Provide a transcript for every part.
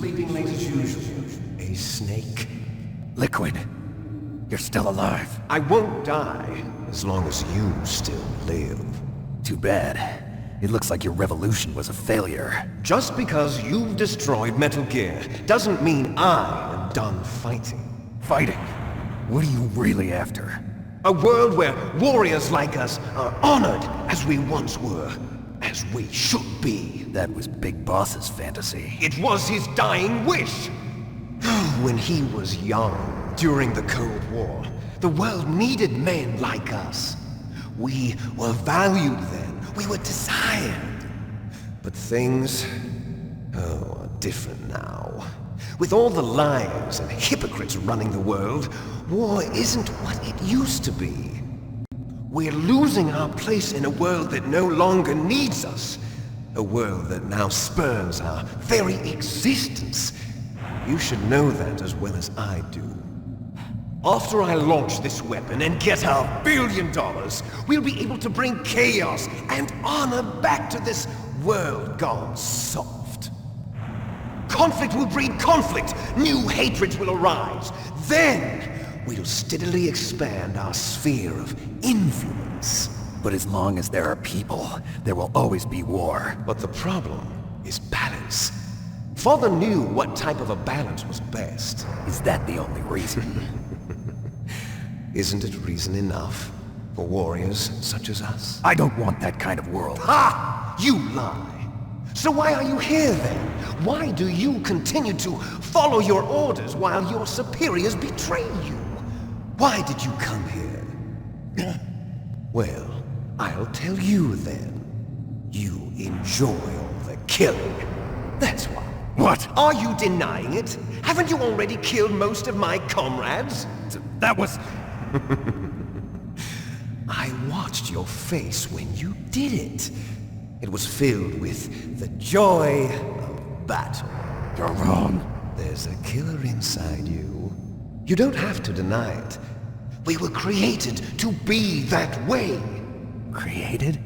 sleeping late as usual. A snake. Liquid, you're still alive. I won't die as long as you still live. Too bad. It looks like your revolution was a failure. Just because you've destroyed Metal Gear doesn't mean I am done fighting. Fighting? What are you really after? A world where warriors like us are honored as we once were, as we should be. That was Big Boss's fantasy. It was his dying wish. When he was young, during the Cold War, the world needed men like us. We were valued then. We were desired. But things, are different now. With all the liars and hypocrites running the world, war isn't what it used to be. We're losing our place in a world that no longer needs us. A world that now spurns our very existence. You should know that as well as I do. After I launch this weapon and get our $1 billion, we'll be able to bring chaos and honor back to this world gone soft. Conflict will breed conflict. New hatreds will arise. Then, we'll steadily expand our sphere of influence. But as long as there are people, there will always be war. But the problem is balance. Father knew what type of a balance was best. Is that the only reason? Isn't it reason enough for warriors such as us? I don't want that kind of world. Ha! You lie! So why are you here then? Why do you continue to follow your orders while your superiors betray you? Why did you come here? Well, I'll tell you then. You enjoy all the killing. That's why. What? Are you denying it? Haven't you already killed most of my comrades? That was... I watched your face when you did it. It was filled with the joy of battle. You're wrong. There's a killer inside you. You don't have to deny it. We were created to be that way. Created?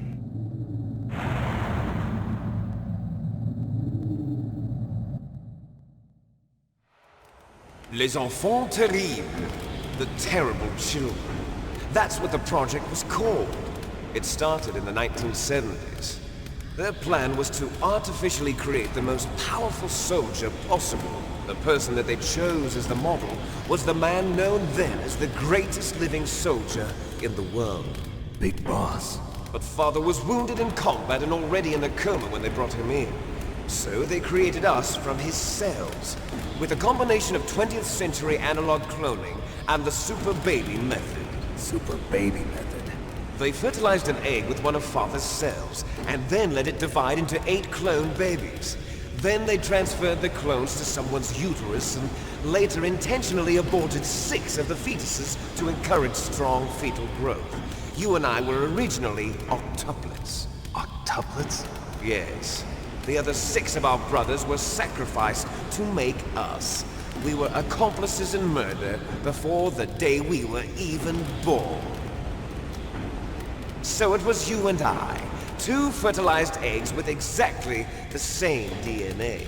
Les enfants terribles. The terrible children. That's what the project was called. It started in the 1970s. Their plan was to artificially create the most powerful soldier possible. The person that they chose as the model was the man known then as the greatest living soldier in the world. Big Boss. But Father was wounded in combat and already in a coma when they brought him in. So they created us from his cells, with a combination of 20th century analog cloning and the Super Baby method. Super Baby method. They fertilized an egg with one of Father's cells, and then let it divide into 8 clone babies. Then they transferred the clones to someone's uterus, and later intentionally aborted 6 of the fetuses to encourage strong fetal growth. You and I were originally octuplets. Octuplets? Yes. The other 6 of our brothers were sacrificed to make us. We were accomplices in murder before the day we were even born. So it was you and I, 2 fertilized eggs with exactly the same DNA.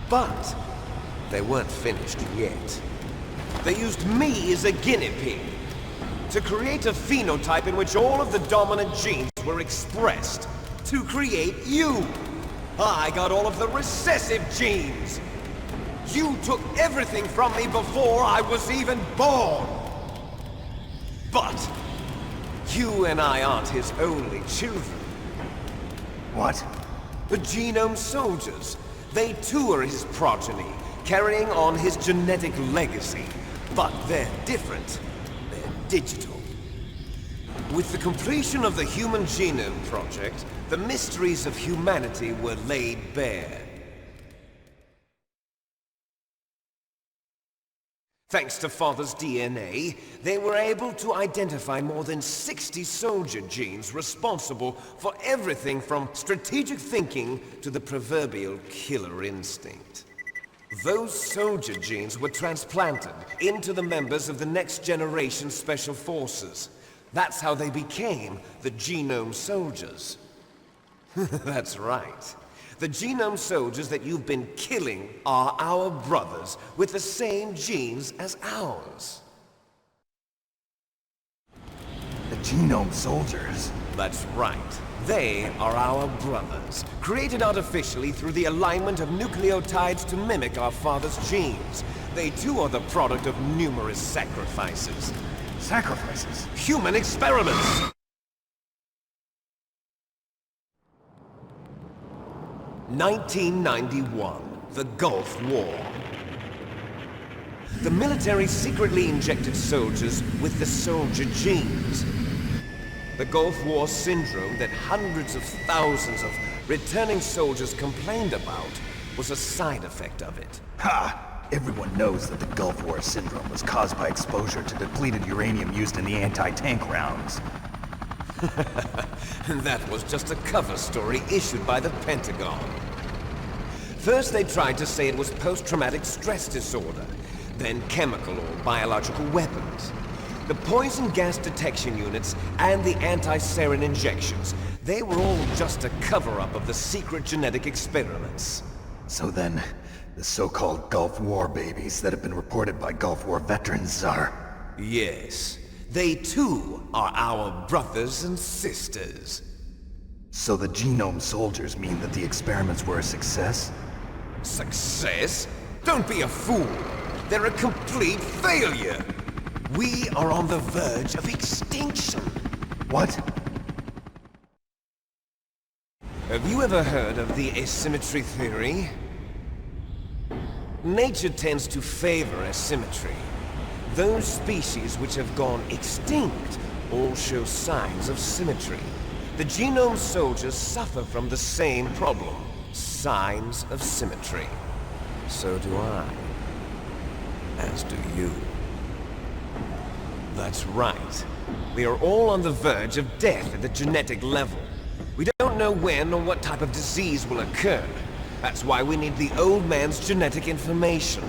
But they weren't finished yet. They used me as a guinea pig to create a phenotype in which all of the dominant genes were expressed to create you. I got all of the recessive genes. You took everything from me before I was even born. But you and I aren't his only children. What? The Genome Soldiers. They too are his progeny, carrying on his genetic legacy. But they're different. They're digital. With the completion of the Human Genome Project, the mysteries of humanity were laid bare. Thanks to Father's DNA, they were able to identify more than 60 soldier genes responsible for everything from strategic thinking to the proverbial killer instinct. Those soldier genes were transplanted into the members of the next generation Special Forces. That's how they became the Genome Soldiers. That's right. The genome soldiers that you've been killing are our brothers, with the same genes as ours. The genome soldiers? That's right. They are our brothers, created artificially through the alignment of nucleotides to mimic our father's genes. They too are the product of numerous sacrifices. Sacrifices? Human experiments! (1991), the Gulf War. The military secretly injected soldiers with the soldier genes. The Gulf War syndrome that hundreds of thousands of returning soldiers complained about was a side effect of it. Ha! Everyone knows that the Gulf War syndrome was caused by exposure to depleted uranium used in the anti-tank rounds. And that was just a cover story issued by the Pentagon. First they tried to say it was post-traumatic stress disorder, then chemical or biological weapons. The poison gas detection units and the anti-sarin injections, they were all just a cover-up of the secret genetic experiments. So then, the so-called Gulf War babies that have been reported by Gulf War veterans are... Yes, they too are our brothers and sisters. So the genome soldiers mean that the experiments were a success? Success? Don't be a fool! They're a complete failure! We are on the verge of extinction. What? Have you ever heard of the asymmetry theory? Nature tends to favor asymmetry. Those species which have gone extinct all show signs of symmetry. The genome soldiers suffer from the same problem, signs of symmetry. So do I. As do you. That's right. We are all on the verge of death at the genetic level. We don't know when or what type of disease will occur. That's why we need the old man's genetic information.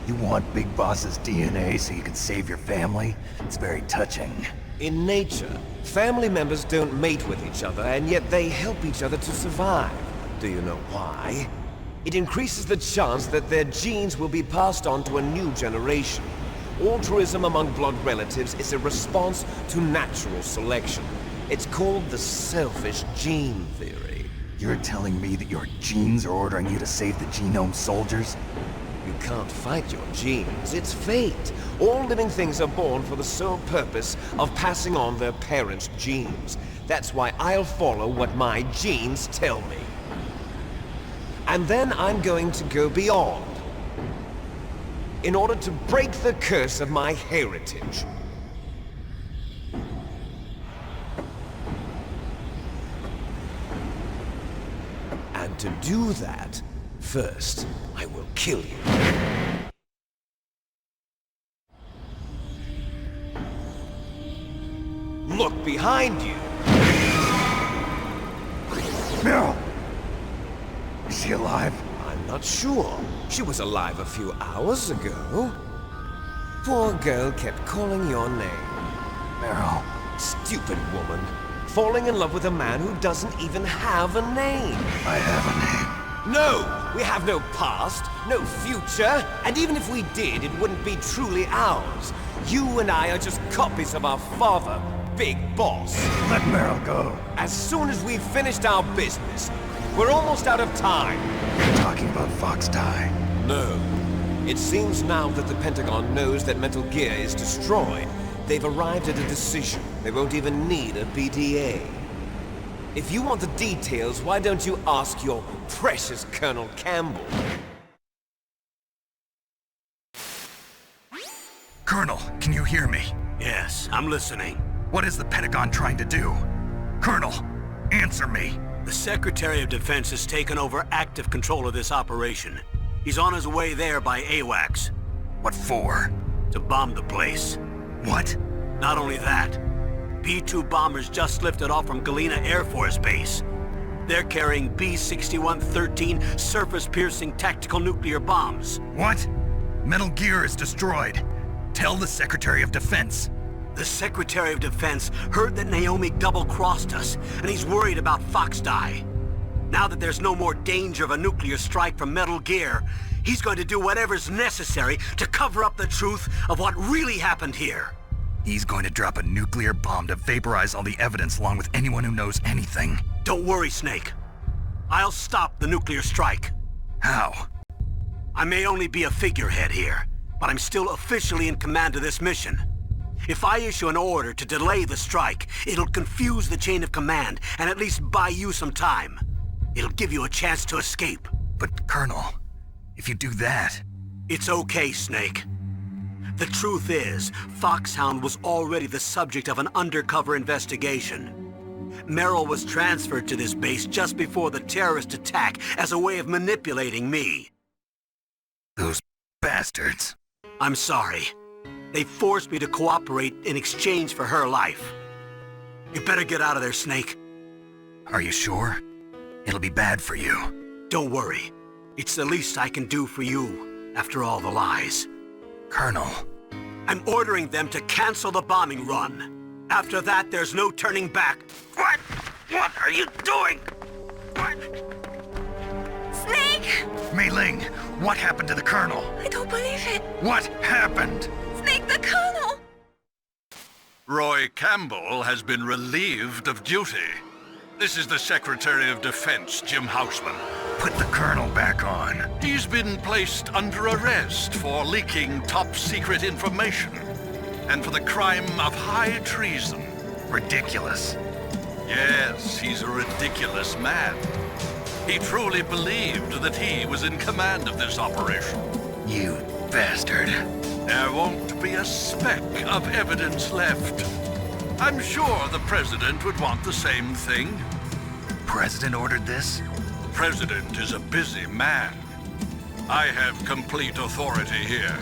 You want Big Boss's DNA so you can save your family? It's very touching. In nature, family members don't mate with each other, and yet they help each other to survive. Do you know why? It increases the chance that their genes will be passed on to a new generation. Altruism among blood relatives is a response to natural selection. It's called the selfish gene theory. You're telling me that your genes are ordering you to save the genome soldiers? You can't fight your genes, it's fate. All living things are born for the sole purpose of passing on their parents' genes. That's why I'll follow what my genes tell me. And then I'm going to go beyond, in order to break the curse of my heritage. And to do that, first, I will kill you. Look behind you! Meryl! Is she alive? I'm not sure. She was alive a few hours ago. Poor girl kept calling your name. Meryl. Stupid woman. Falling in love with a man who doesn't even have a name. I have a name. No! We have no past, no future, and even if we did, it wouldn't be truly ours. You and I are just copies of our father, Big Boss. Let Meryl go. As soon as we've finished our business, we're almost out of time. You're talking about Fox Die. No. It seems now that the Pentagon knows that Metal Gear is destroyed. They've arrived at a decision. They won't even need a BDA. If you want the details, why don't you ask your precious Colonel Campbell? Colonel, can you hear me? Yes, I'm listening. What is the Pentagon trying to do? Colonel, answer me. The Secretary of Defense has taken over active control of this operation. He's on his way there by AWACS. What for? To bomb the place. What? Not only that, B-2 bombers just lifted off from Galena Air Force Base. They're carrying B-6113 surface-piercing tactical nuclear bombs. What? Metal Gear is destroyed. Tell the Secretary of Defense. The Secretary of Defense heard that Naomi double-crossed us, and he's worried about Fox Die. Now that there's no more danger of a nuclear strike from Metal Gear, he's going to do whatever's necessary to cover up the truth of what really happened here. He's going to drop a nuclear bomb to vaporize all the evidence along with anyone who knows anything. Don't worry, Snake. I'll stop the nuclear strike. How? I may only be a figurehead here, but I'm still officially in command of this mission. If I issue an order to delay the strike, it'll confuse the chain of command and at least buy you some time. It'll give you a chance to escape. But, Colonel, if you do that... It's okay, Snake. The truth is, Foxhound was already the subject of an undercover investigation. Merrill was transferred to this base just before the terrorist attack as a way of manipulating me. Those bastards. I'm sorry. They forced me to cooperate in exchange for her life. You better get out of there, Snake. Are you sure? It'll be bad for you. Don't worry. It's the least I can do for you, after all the lies. Colonel. I'm ordering them to cancel the bombing run. After that, there's no turning back. What? What are you doing? What? Snake! Mei Ling, what happened to the Colonel? I don't believe it. What happened? Snake, the Colonel! Roy Campbell has been relieved of duty. This is the Secretary of Defense, Jim Houseman. Put the Colonel back on. He's been placed under arrest for leaking top-secret information and for the crime of high treason. Ridiculous. Yes, he's a ridiculous man. He truly believed that he was in command of this operation. You bastard. There won't be a speck of evidence left. I'm sure the President would want the same thing. President ordered this? The President is a busy man. I have complete authority here.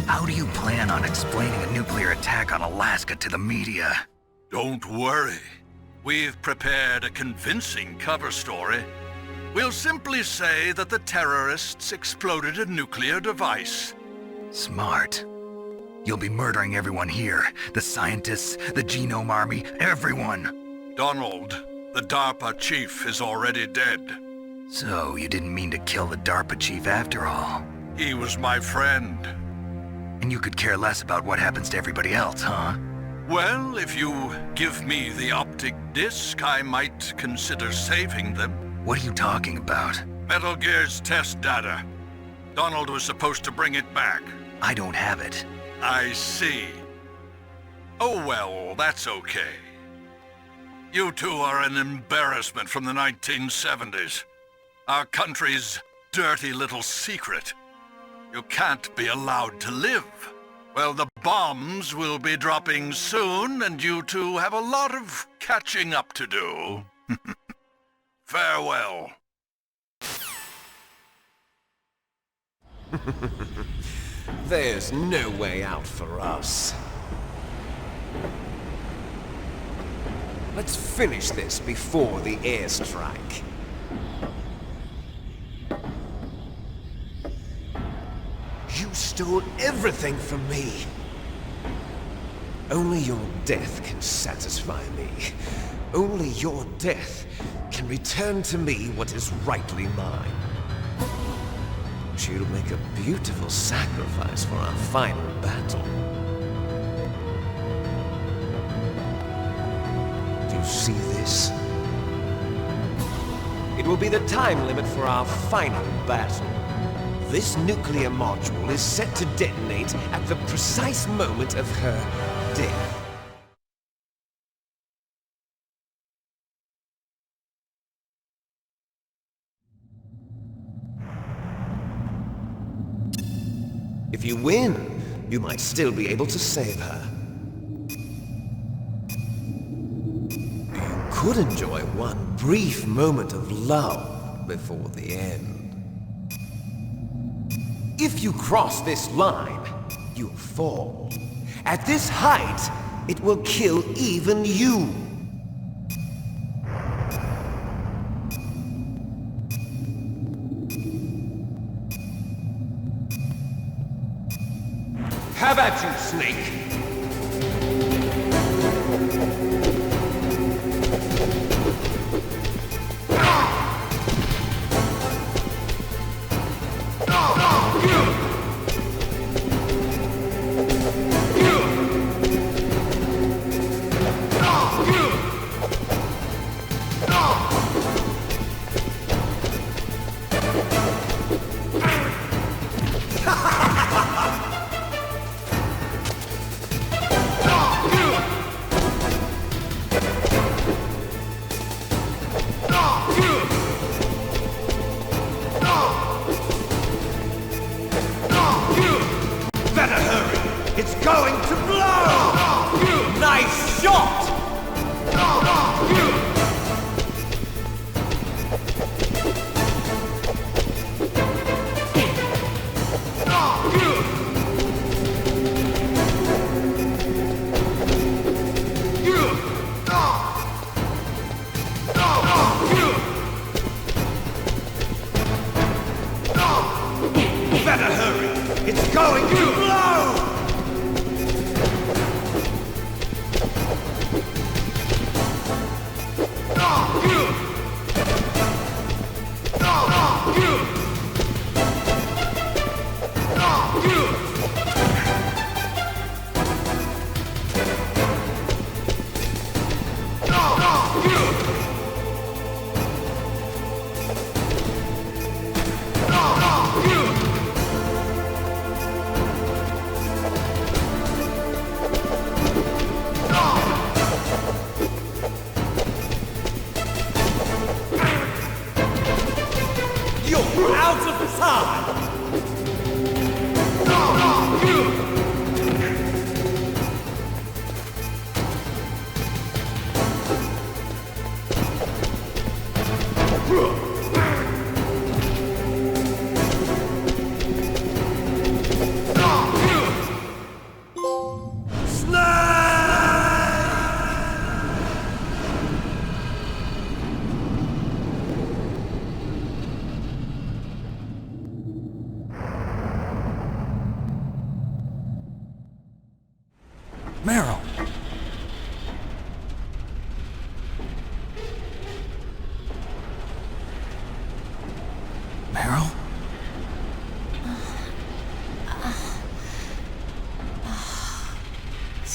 How do you plan on explaining a nuclear attack on Alaska to the media? Don't worry. We've prepared a convincing cover story. We'll simply say that the terrorists exploded a nuclear device. Smart. You'll be murdering everyone here. The scientists, the Genome Army, everyone. Donald, the DARPA chief, is already dead. So, you didn't mean to kill the DARPA chief after all. He was my friend. And you could care less about what happens to everybody else, huh? Well, if you give me the optic disc, I might consider saving them. What are you talking about? Metal Gear's test data. Donald was supposed to bring it back. I don't have it. I see. Oh well, that's okay. You two are an embarrassment from the 1970s. Our country's dirty little secret. You can't be allowed to live. Well, the bombs will be dropping soon, and you two have a lot of catching up to do. Farewell. There's no way out for us. Let's finish this before the airstrike. You stole everything from me. Only your death can satisfy me. Only your death can return to me what is rightly mine. She'll make a beautiful sacrifice for our final battle. Do you see this? It will be the time limit for our final battle. This nuclear module is set to detonate at the precise moment of her death. If you win, you might still be able to save her. You could enjoy one brief moment of love before the end. If you cross this line, you'll fall. At this height, it will kill even you. Have at you, Snake!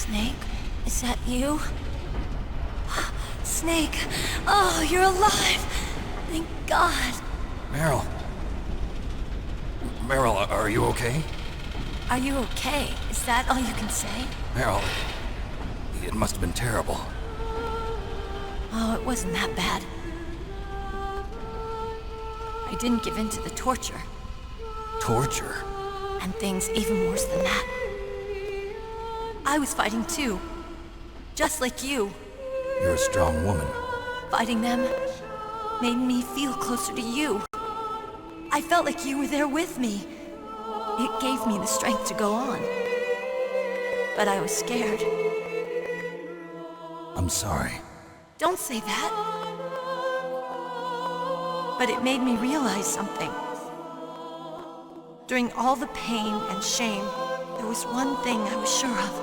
Snake, is that you? Snake, oh, you're alive! Thank God. Meryl. Meryl, are you okay? Are you okay? Is that all you can say? Meryl, it must have been terrible. Oh, it wasn't that bad. I didn't give in to the torture. Torture? And things even worse than that. I was fighting too. Just like you. You're a strong woman. Fighting them made me feel closer to you. I felt like you were there with me. It gave me the strength to go on. But I was scared. I'm sorry. Don't say that. But it made me realize something. During all the pain and shame, there was one thing I was sure of.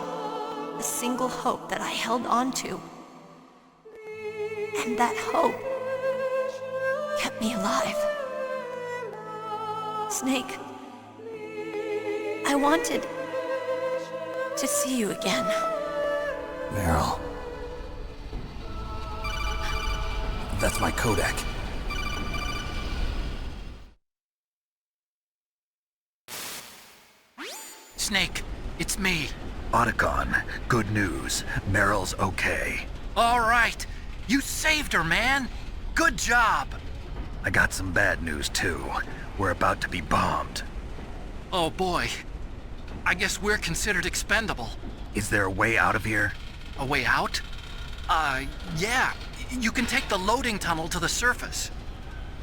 A single hope that I held on to. And that hope kept me alive. Snake, I wanted to see you again. Meryl. That's my Kodak. Snake, it's me. Otacon, good news. Meryl's okay. All right. You saved her, man. Good job. I got some bad news, too. We're about to be bombed. Oh, boy. I guess we're considered expendable. Is there a way out of here? A way out? Yeah. You can take the loading tunnel to the surface.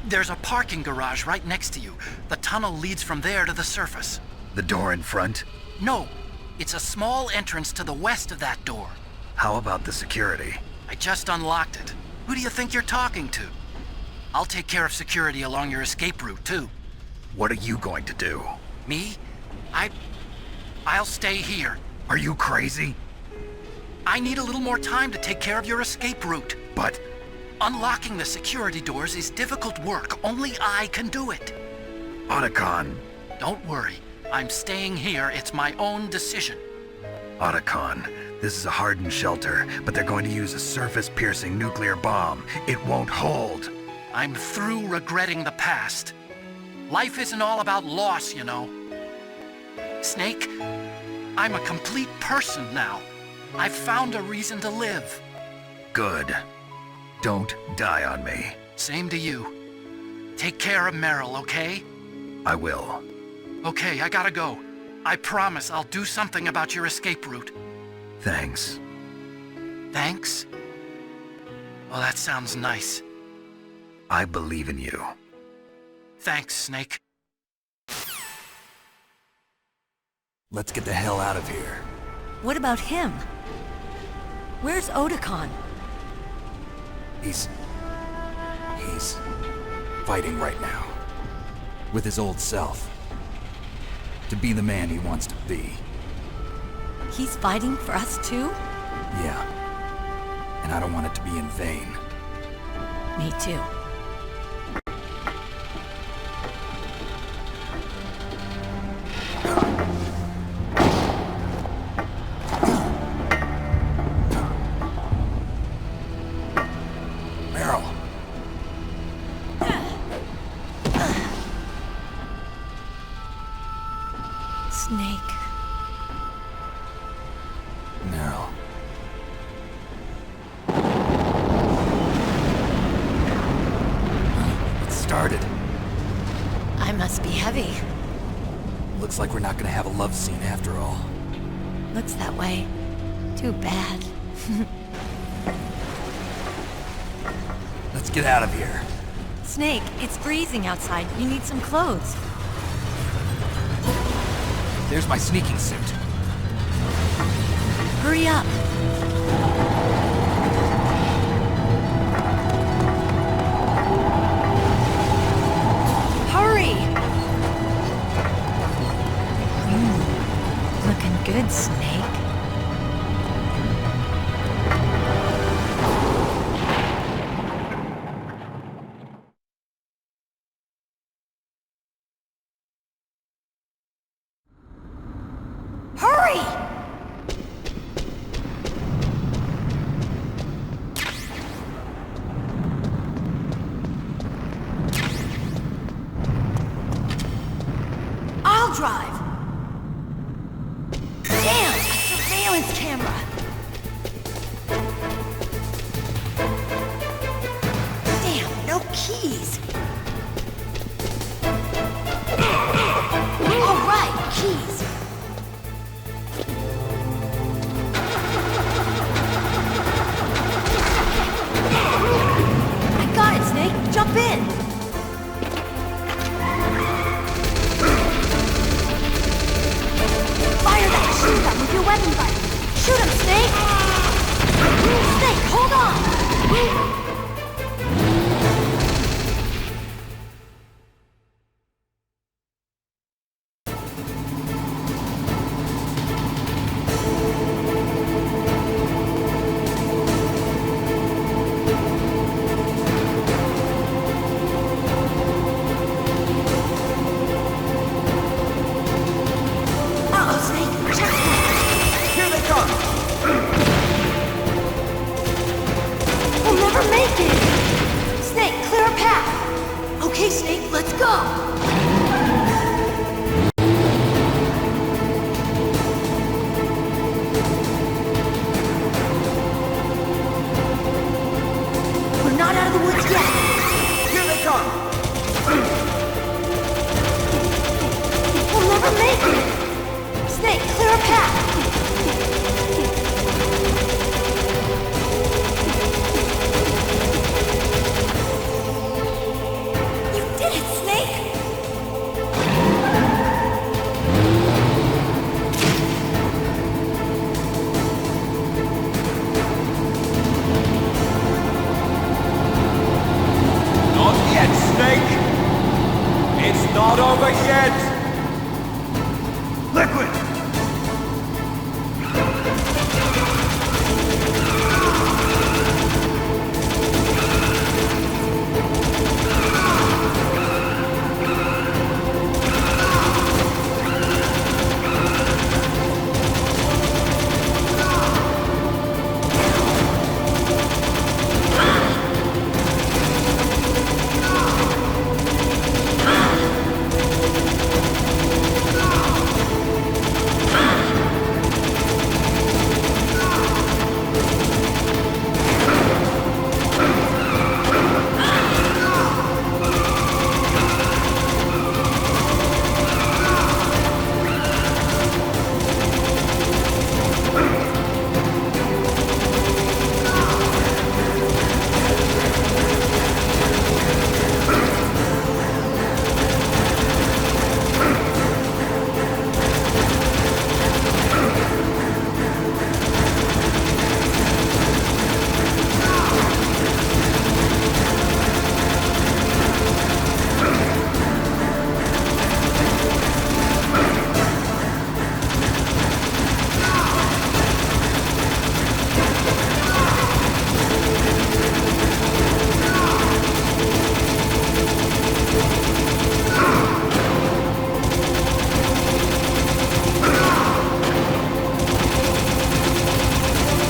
There's a parking garage right next to you. The tunnel leads from there to the surface. The door in front? No. It's a small entrance to the west of that door. How about the security? I just unlocked it. Who do you think you're talking to? I'll take care of security along your escape route, too. What are you going to do? Me? I'll stay here. Are you crazy? I need a little more time to take care of your escape route. But Unlocking the security doors is difficult work. Only I can do it. Otacon. Don't worry. I'm staying here. It's my own decision. Otacon, this is a hardened shelter, but they're going to use a surface-piercing nuclear bomb. It won't hold. I'm through regretting the past. Life isn't all about loss, you know. Snake, I'm a complete person now. I've found a reason to live. Good. Don't die on me. Same to you. Take care of Meryl, okay? I will. Okay, I gotta go. I promise I'll do something about your escape route. Thanks. Thanks? Well, that sounds nice. I believe in you. Thanks, Snake. Let's get the hell out of here. What about him? Where's Otacon? He's fighting right now. With his old self. To be the man he wants to be. He's fighting for us too? Yeah. And I don't want it to be in vain. Me too. Meryl. Snake. Meryl. It started. I must be heavy. Looks like we're not gonna have a love scene after all. Looks that way. Too bad. Let's get out of here. Snake, it's freezing outside. You need some clothes. There's my sneaking suit. Hurry up. Hurry! Looking good, Snake. Hurry! drive! Damn! A surveillance camera! Damn, no keys! All right, keys! I got it, Snake! Jump in! Fire that machine gun with your weapon button! Shoot him, Snake! Snake, hold on! Uh-oh, Snake! Checkpoint! Here they come! We'll never make it! Snake, clear a path! Okay, Snake, let's go! We're not out of the woods yet! Here they come! We'll never make it! Snake, clear a path! You did it, Snake! Not yet, Snake! It's not over yet! Liquid!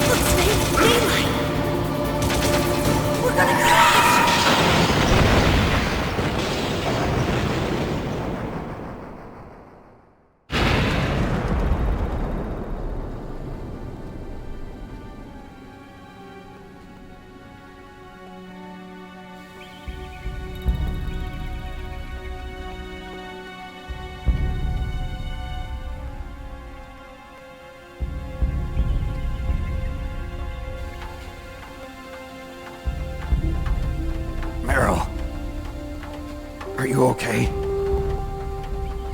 Look, Snake! Daylight! We're gonna crash! Meryl. Are you okay?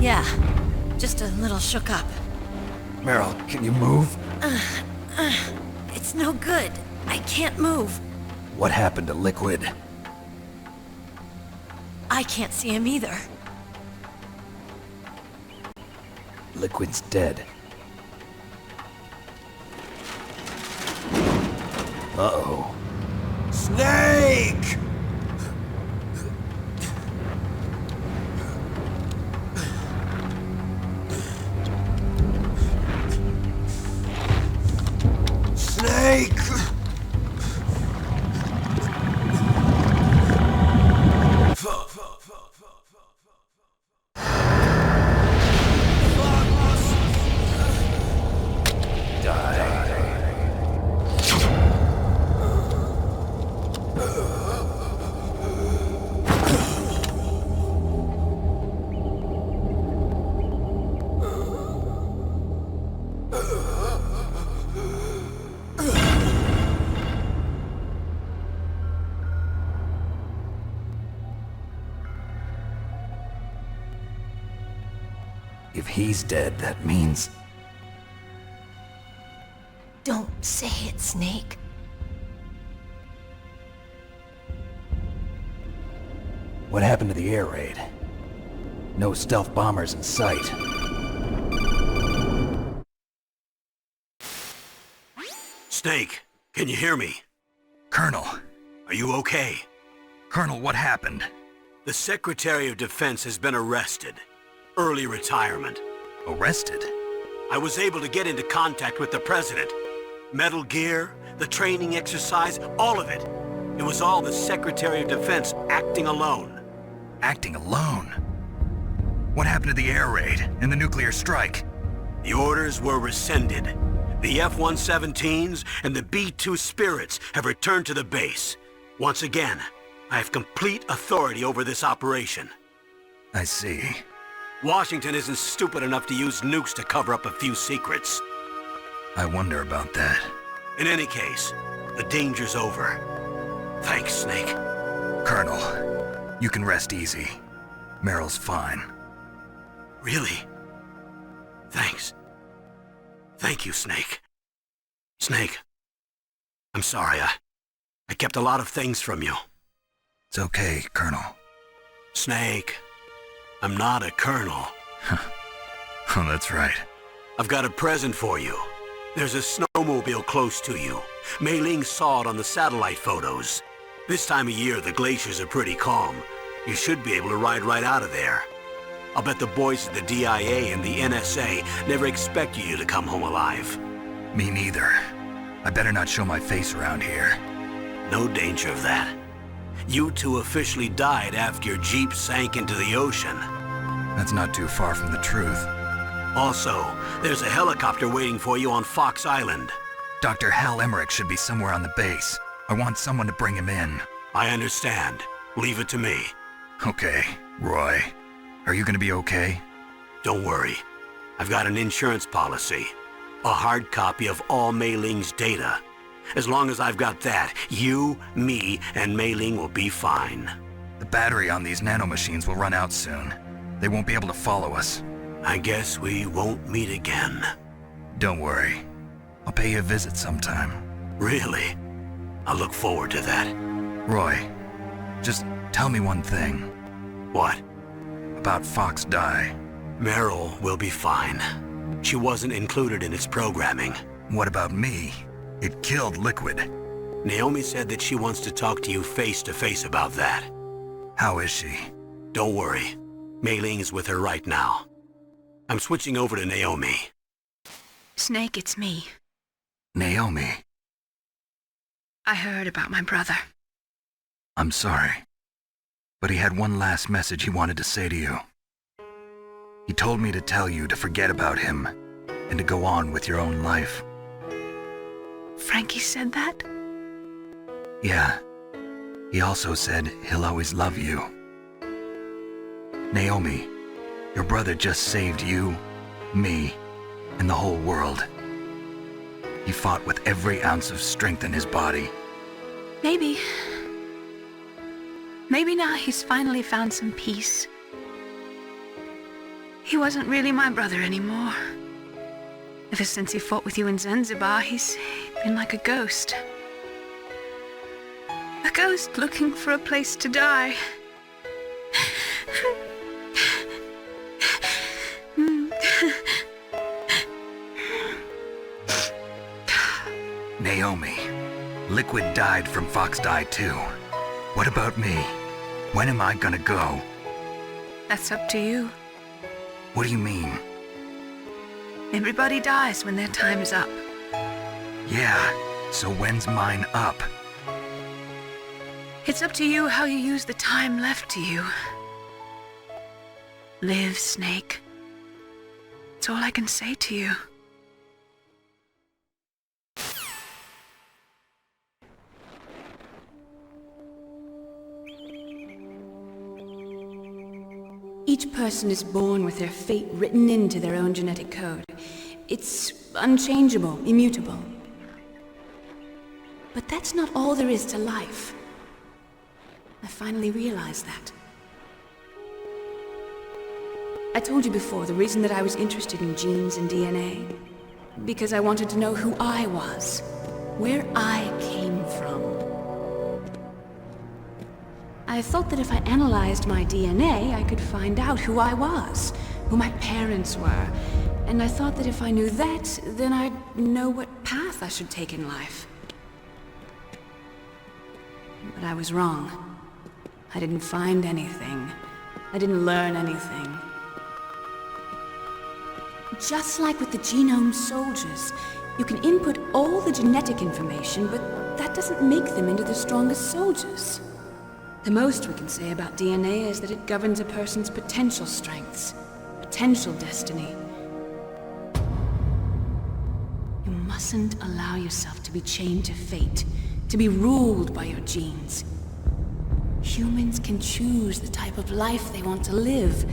Yeah, just a little shook up. Meryl, can you move? It's no good. I can't move. What happened to Liquid? I can't see him either. Liquid's dead. Uh-oh. Snake! Snake! If he's dead, that means... Don't say it, Snake. What happened to the air raid? No stealth bombers in sight. Snake, can you hear me? Colonel. Are you okay? Colonel, what happened? The Secretary of Defense has been arrested. Early retirement. Arrested? I was able to get into contact with the President. Metal Gear, the training exercise, all of it. It was all the Secretary of Defense acting alone. Acting alone? What happened to the air raid and the nuclear strike? The orders were rescinded. The F-117s and the B-2 Spirits have returned to the base. Once again, I have complete authority over this operation. I see. Washington isn't stupid enough to use nukes to cover up a few secrets. I wonder about that. In any case, the danger's over. Thanks, Snake. Colonel, you can rest easy. Meryl's fine. Really? Thanks. Thank you, Snake. Snake, I'm sorry. I kept a lot of things from you. It's okay, Colonel. Snake, I'm not a colonel. Oh, that's right. I've got a present for you. There's a snowmobile close to you. Mei Ling saw it on the satellite photos. This time of year, the glaciers are pretty calm. You should be able to ride right out of there. I'll bet the boys at the DIA and the NSA never expected you to come home alive. Me neither. I better not show my face around here. No danger of that. You two officially died after your Jeep sank into the ocean. That's not too far from the truth. Also, there's a helicopter waiting for you on Fox Island. Dr. Hal Emmerich should be somewhere on the base. I want someone to bring him in. I understand. Leave it to me. Okay, Roy. Are you gonna be okay? Don't worry. I've got an insurance policy. A hard copy of all Mei Ling's data. As long as I've got that, you, me, and Mei Ling will be fine. The battery on these nanomachines will run out soon. They won't be able to follow us. I guess we won't meet again. Don't worry. I'll pay you a visit sometime. Really? I look forward to that. Roy, just tell me one thing. What? About Fox Die. Meryl will be fine. She wasn't included in its programming. What about me? It killed Liquid. Naomi said that she wants to talk to you face to face about that. How is she? Don't worry. Mei Ling is with her right now. I'm switching over to Naomi. Snake, it's me. Naomi. I heard about my brother. I'm sorry. But he had one last message he wanted to say to you. He told me to tell you to forget about him and to go on with your own life. Frankie said that? Yeah. He also said he'll always love you. Naomi, your brother just saved you, me, and the whole world. He fought with every ounce of strength in his body. Maybe. Maybe now he's finally found some peace. He wasn't really my brother anymore. Ever since he fought with you in Zanzibar, he's been like a ghost. A ghost looking for a place to die. Naomi, Liquid died from Fox Die too. What about me? When am I gonna go? That's up to you. What do you mean? Everybody dies when their time is up. Yeah, so when's mine up? It's up to you how you use the time left to you. Live, Snake. That's all I can say to you. Each person is born with their fate written into their own genetic code. It's unchangeable, immutable. But that's not all there is to life. I finally realized that. I told you before the reason that I was interested in genes and DNA. Because I wanted to know who I was. Where I came from. I thought that if I analyzed my DNA, I could find out who I was, who my parents were, and I thought that if I knew that, then I'd know what path I should take in life. But I was wrong. I didn't find anything. I didn't learn anything. Just like with the genome soldiers, you can input all the genetic information, but that doesn't make them into the strongest soldiers. The most we can say about DNA is that it governs a person's potential strengths, potential destiny. You mustn't allow yourself to be chained to fate, to be ruled by your genes. Humans can choose the type of life they want to live.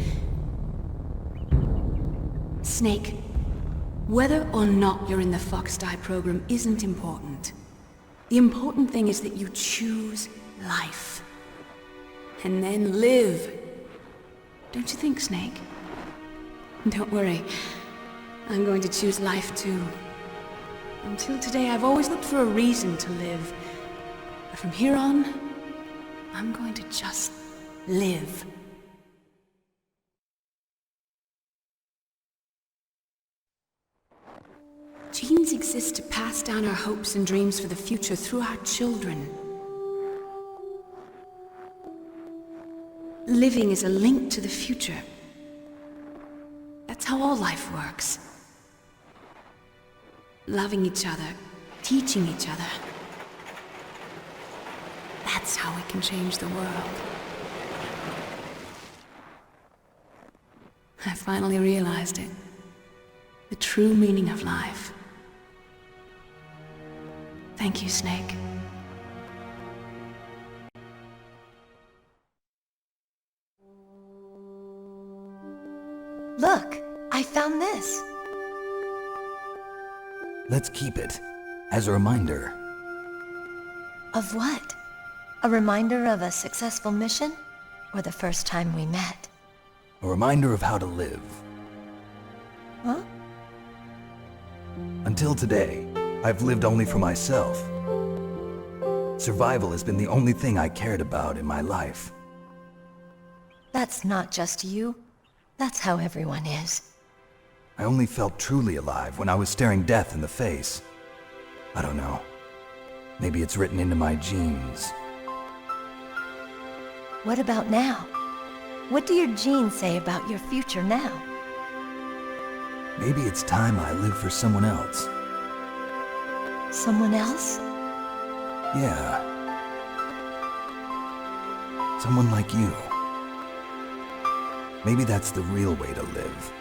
Snake, whether or not you're in the Fox-Die program isn't important. The important thing is that you choose life. And then live. Don't you think, Snake? Don't worry. I'm going to choose life too. Until today, I've always looked for a reason to live. But from here on, I'm going to just live. Genes exist to pass down our hopes and dreams for the future through our children. Living is a link to the future. That's how all life works. Loving each other, teaching each other. That's how we can change the world. I finally realized it. The true meaning of life. Thank you, Snake. Look, I found this. Let's keep it as a reminder. Of what? A reminder of a successful mission? Or the first time we met? A reminder of how to live. Huh? Until today, I've lived only for myself. Survival has been the only thing I cared about in my life. That's not just you. That's how everyone is. I only felt truly alive when I was staring death in the face. I don't know. Maybe it's written into my genes. What about now? What do your genes say about your future now? Maybe it's time I live for someone else. Someone else? Yeah. Someone like you. Maybe that's the real way to live.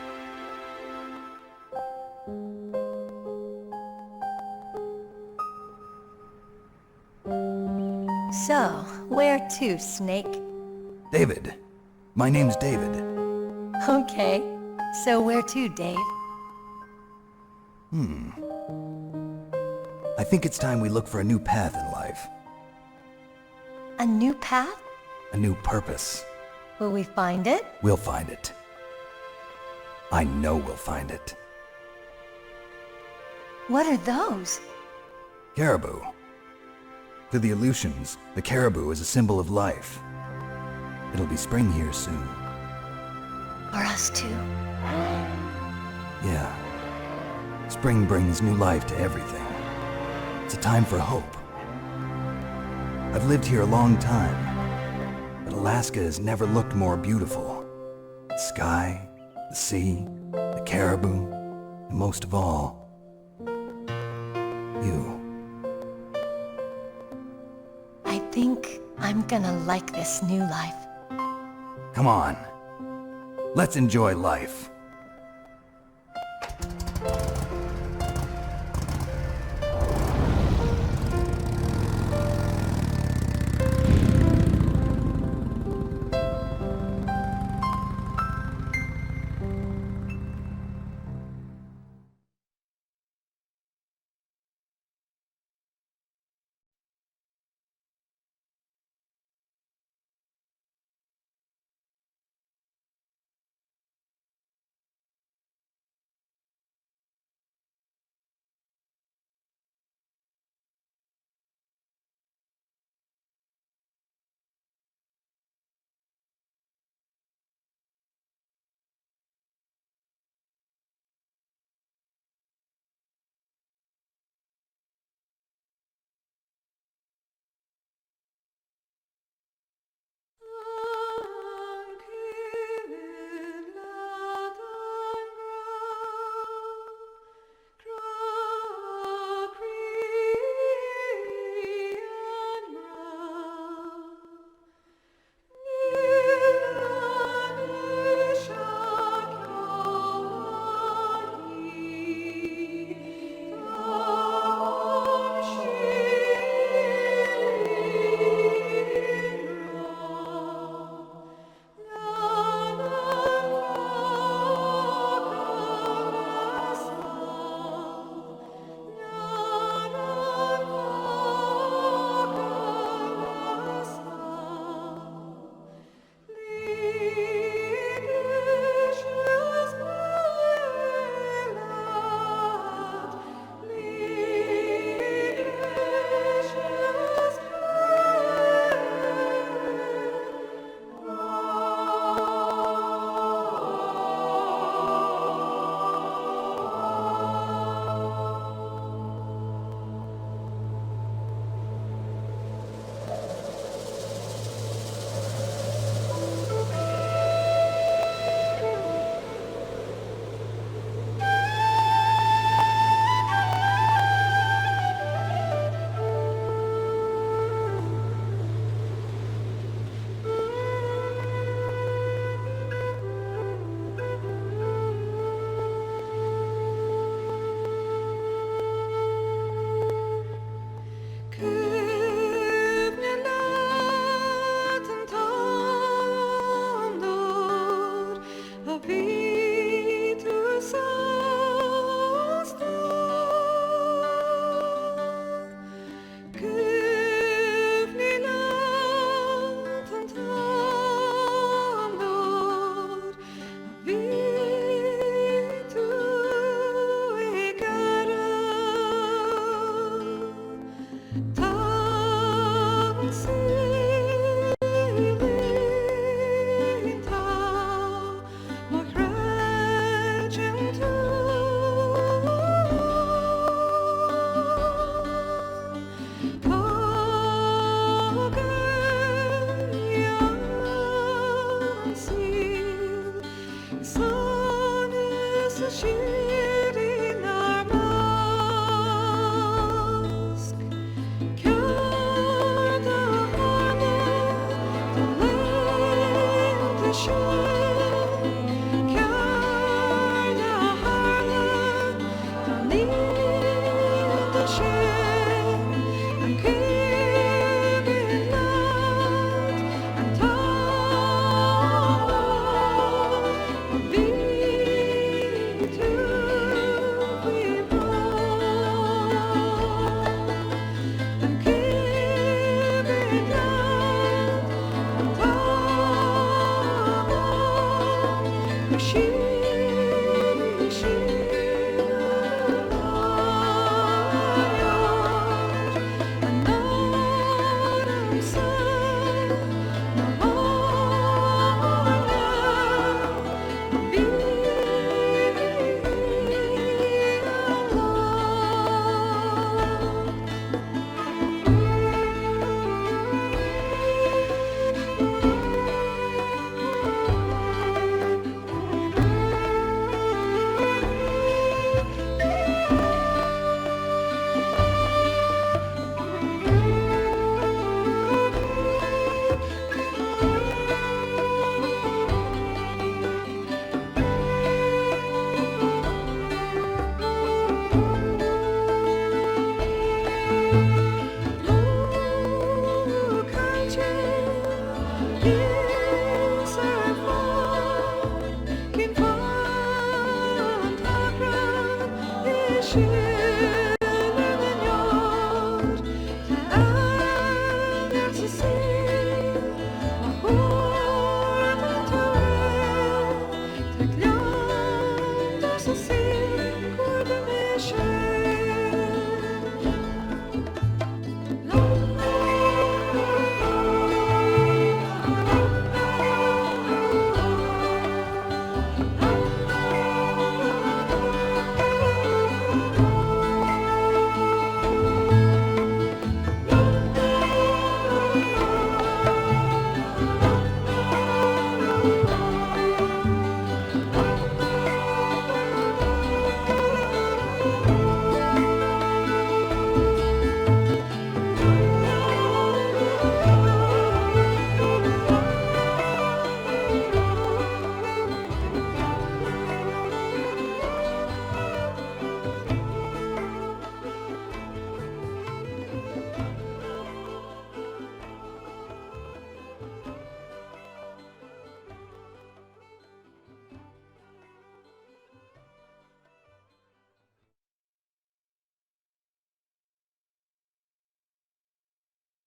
So, where to, Snake? David. My name's David. Okay. So where to, Dave? I think it's time we look for a new path in life. A new path? A new purpose. Will we find it? We'll find it. I know we'll find it. What are those? Caribou. To the Aleutians, the caribou is a symbol of life. It'll be spring here soon. For us too? Yeah. Spring brings new life to everything. It's a time for hope. I've lived here a long time, but Alaska has never looked more beautiful. The sky, the sea, the caribou, and most of all, you. I think I'm gonna like this new life. Come on. Let's enjoy life.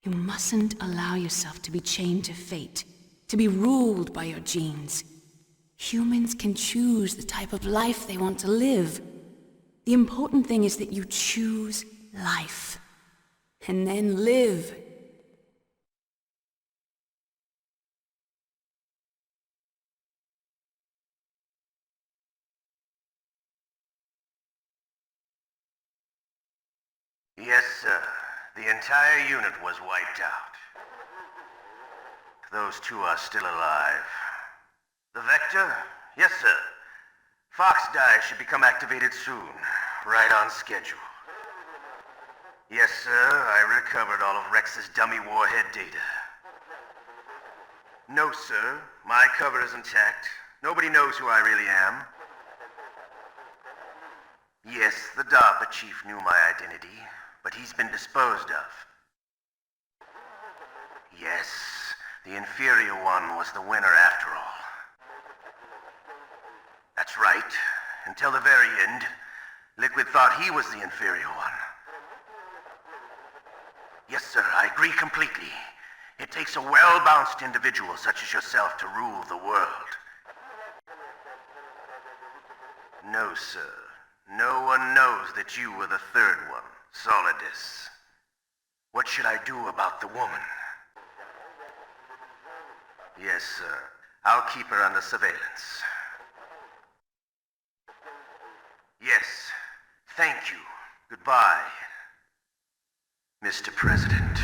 You mustn't allow yourself to be chained to fate, to be ruled by your genes. Humans can choose the type of life they want to live. The important thing is that you choose life. And then live. Yes, sir. The entire unit was wiped out. Those two are still alive. The Vector? Yes, sir. Fox Die should become activated soon. Right on schedule. Yes, sir. I recovered all of Rex's dummy warhead data. No, sir. My cover is intact. Nobody knows who I really am. Yes, the DARPA chief knew my identity, but he's been disposed of. Yes, the inferior one was the winner after all. That's right. Until the very end, Liquid thought he was the inferior one. Yes, sir, I agree completely. It takes a well-balanced individual such as yourself to rule the world. No, sir. No one knows that you were the third one, Solidus. What should I do about the woman? Yes, sir. I'll keep her under surveillance. Yes. Thank you. Goodbye, Mr. President.